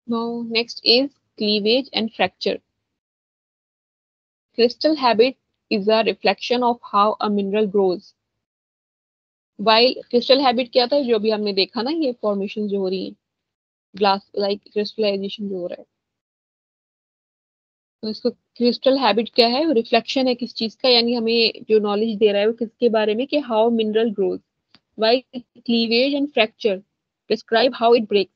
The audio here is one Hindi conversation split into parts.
Now next is cleavage and fracture. Crystal habit is a reflection of how a mineral grows. While crystal habit क्या था, जो अभी हमने देखा ना, ये फॉर्मेशन जो हो रही है, ग्लास लाइक क्रिस्टलाइजेशन जो हो रहा है, तो इसको क्रिस्टल हैबिट क्या है, रिफ्लेक्शन है किस चीज का, यानी हमें जो नॉलेज दे रहा है वो किसके बारे में, कि how mineral grows. Why cleavage and fracture describe how it break.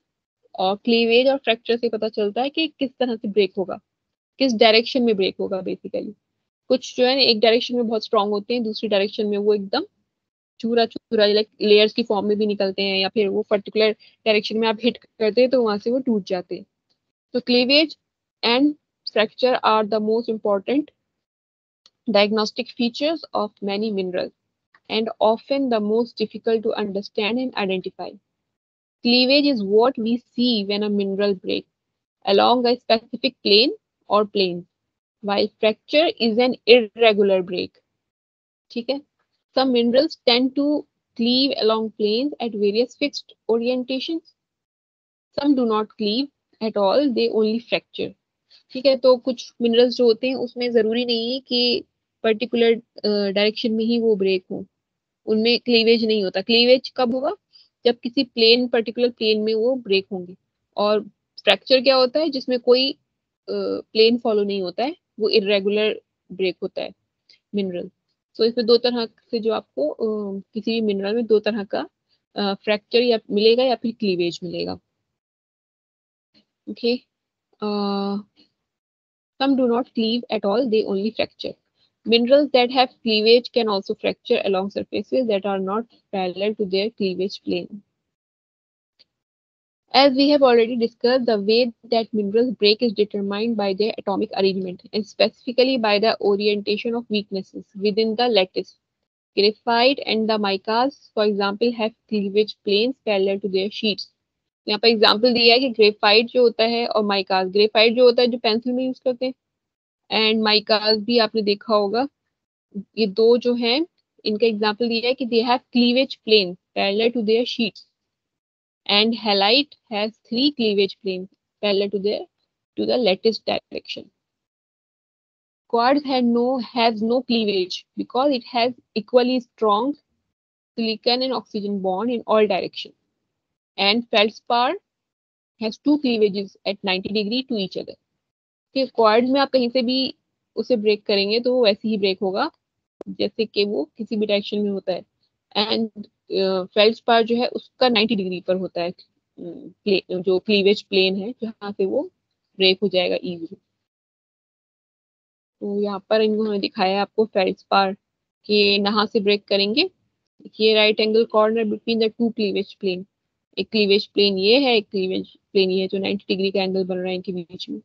और क्लीवेज और फ्रैक्चर से पता चलता है कि किस तरह से ब्रेक होगा, किस डायरेक्शन में ब्रेक होगा बेसिकली। कुछ जो है ना एक डायरेक्शन में बहुत स्ट्रांग होते हैं, दूसरी डायरेक्शन में वो एकदम चूरा चूरा लाइक लेयर्स की फॉर्म में भी निकलते हैं, या फिर वो पर्टिकुलर डायरेक्शन में आप हिट करते हैं तो वहां से वो टूट जाते हैं। तो cleavage and fracture are the most important diagnostic features of many minerals and often the most difficult to understand and identify. Cleavage is what we see when a mineral breaks along a specific plane or planes, while fracture is an irregular break. ठीक है? Some minerals tend to cleave along planes at various fixed orientations. Some do not cleave at all, they only fracture. ठीक है, तो कुछ मिनरल्स जो होते हैं उसमें जरूरी नहीं है कि पर्टिकुलर डायरेक्शन में ही वो ब्रेक हो, उनमें क्लीवेज नहीं होता। क्लीवेज कब होगा, जब किसी प्लेन पर्टिकुलर प्लेन में वो ब्रेक होंगे। और फ्रैक्चर क्या होता है, जिसमें कोई प्लेन फॉलो नहीं होता है, वो इरेगुलर ब्रेक होता है मिनरल। तो इसमें दो तरह से जो आपको किसी भी मिनरल में दो तरह का फ्रैक्चर या मिलेगा या फिर क्लीवेज मिलेगा। Okay, some do not cleave at all, they only fracture. Minerals that have cleavage can also fracture along surfaces that are not parallel to their cleavage plane. As we have already discussed, the way that minerals break is determined by their atomic arrangement and specifically by the orientation of weaknesses within the lattice. Graphite and the micas, for example, have cleavage planes parallel to their sheets. यहाँ पर एग्जाम्पल दिया है कि ग्रेफाइट जो होता है और माइकास, ग्रेफाइट जो होता है जो पेंसिल में यूज करते हैं, एंड माइकास भी आपने देखा होगा, ये दो जो हैं इनका एग्जांपल दिया है कि they have cleavage plane parallel to their sheets and halite has three cleavage plane parallel to the latest direction. Quartz has no cleavage because it has equally strong silicon and oxygen bond in all directions, and feldspar has two cleavages at 90 degree to each other. कि क्वार्ट्ज में आप कहीं से भी उसे ब्रेक करेंगे तो वो वैसे ही ब्रेक होगा जैसे कि वो किसी भी डायरेक्शन में होता है। एंड फेल्डस्पार जो है उसका 90 डिग्री पर होता है, जो क्लीवेज प्लेन है जहाँ से वो ब्रेक हो जाएगा इजीली। तो यहाँ पर इन्होंने दिखाया है आपको फेल्डस्पार कि नहाँ से ब्रेक करेंगे। ये right angle corner between the two cleavage plane, एक क्लीवेज प्लेन ये है, एक क्लीवेज प्लेन ये है, जो 90 डिग्री का एंगल बन रहा है इनके बीच में।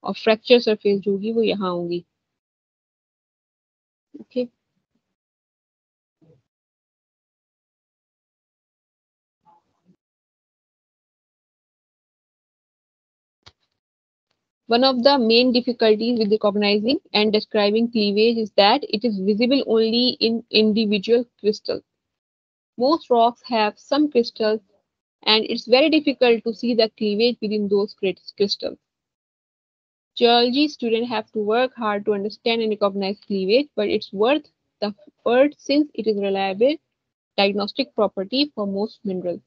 और फ्रैक्चर सरफेस जो होगी वो यहाँ होंगी। Okay, one of the main difficulties with recognizing and describing cleavage is that it is visible only in individual crystals. Most rocks have some crystals, and it's very difficult to see the cleavage within those crystals. Geology students have to work hard to understand and recognize cleavage, but it's worth the effort since it is reliable diagnostic property for most minerals.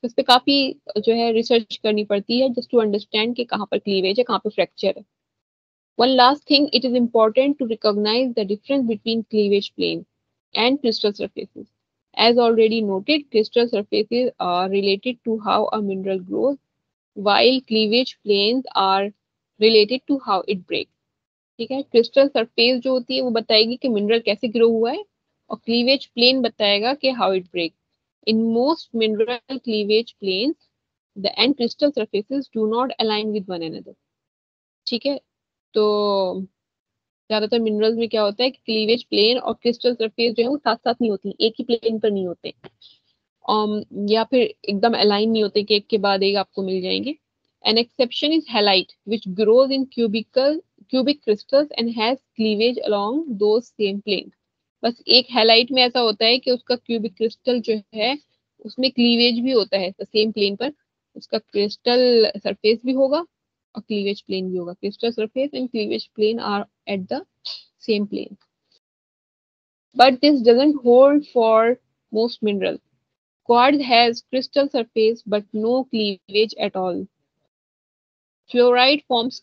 इस पे काफी जो है रिसर्च करनी पड़ती है जस्ट टू अंडरस्टैंड कि कहाँ पर क्लीवेज है, कहाँ पर फ्रैक्चर है. One last thing, it is important to recognize the difference between cleavage plane and crystal surfaces. As already noted, crystal surfaces are related to how a mineral grows, while cleavage planes are related to how it breaks. ठीक है, क्रिस्टल सरफेस जो होती है वो बताएगी कि मिनरल कैसे ग्रो हुआ है, और क्लीवेज प्लेन बताएगा कि how it break. In most mineral cleavage planes, the end crystal surfaces do not align with one another. ठीक है, तो ज्यादातर मिनरल्स में क्या होता है कि क्लीवेज प्लेन और क्रिस्टल सरफेस जो है वो साथ साथ नहीं होती, एक ही प्लेन पर नहीं होते, या फिर एकदम अलाइन नहीं होते कि एक के बाद एक आपको मिल जाएंगे. An exception is halite, which grows in cubic crystals and has cleavage along those same planes. बस एक हैलाइट में ऐसा होता है कि उसका क्यूबिक क्रिस्टल जो है उसमें क्लीवेज भी होता है सेम प्लेन पर, उसका क्रिस्टल सरफेस भी होगा और क्लीवेज प्लेन भी होगा. Crystal surface and cleavage plane are at the same plane. But this doesn't hold for most minerals. Quartz has crystal surface but no cleavage at all. Fluorite forms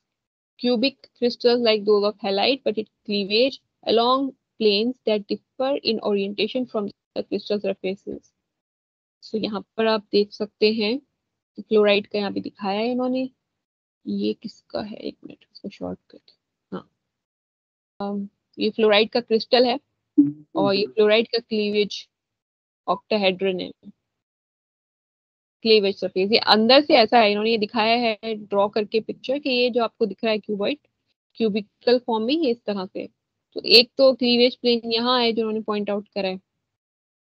cubic crystals like those of halite, but its cleavage along planes that differ in orientation from the crystal surfaces. So यहाँ पर आप देख सकते हैं फ्लोराइड का यहाँ पे दिखाया है इन्होंने. ये किसका है, एक मिनट इसको शॉर्टकट. हाँ, ये फ्लोराइड का क्रिस्टल है और ये फ्लोराइड का क्लीवेज ऑक्टाहेड्रन है. क्लीवेज सरफेस ये अंदर से ऐसा है, इन्होंने ये दिखाया है ड्रॉ करके पिक्चर कि ये जो आपको दिख रहा है क्यूबॉइड क्यूबिकल फॉर्म में ये इस तरह से. तो एक तो क्लीवेज प्लेन यहाँ है जो उन्होंने पॉइंट आउट करा है,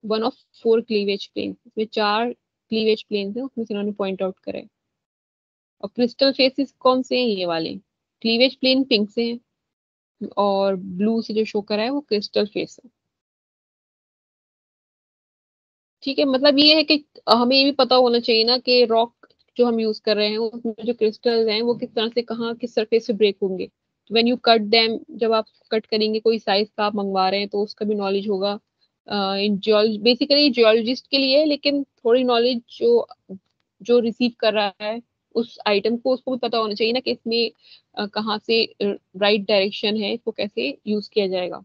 1 of 4 क्लीवेज प्लेन, इसमें 4 क्लीवेज प्लेन है उसमें से इन्होंने पॉइंट आउट करा है. और क्रिस्टल फेसेस कौन से हैं, ये वाले क्लीवेज प्लेन पिंक से हैं और ब्लू से जो शो करा है वो क्रिस्टल फेस है. ठीक है, मतलब ये है कि हमें ये भी पता होना चाहिए ना कि रॉक जो हम यूज कर रहे हैं उसमें जो क्रिस्टल्स हैं वो किस तरह से कहाँ किस सरफेस से ब्रेक होंगे. व्हेन यू कट देम, जब आप कट करेंगे कोई साइज का आप मंगवा रहे हैं तो उसका भी नॉलेज होगा. इन जियोलॉजी बेसिकली जियोलॉजिस्ट के लिए, लेकिन थोड़ी नॉलेज जो जो रिसीव कर रहा है उस आइटम को उसको भी पता होना चाहिए ना कि इसमें कहाँ से राइट डायरेक्शन है, इसको कैसे यूज किया जाएगा.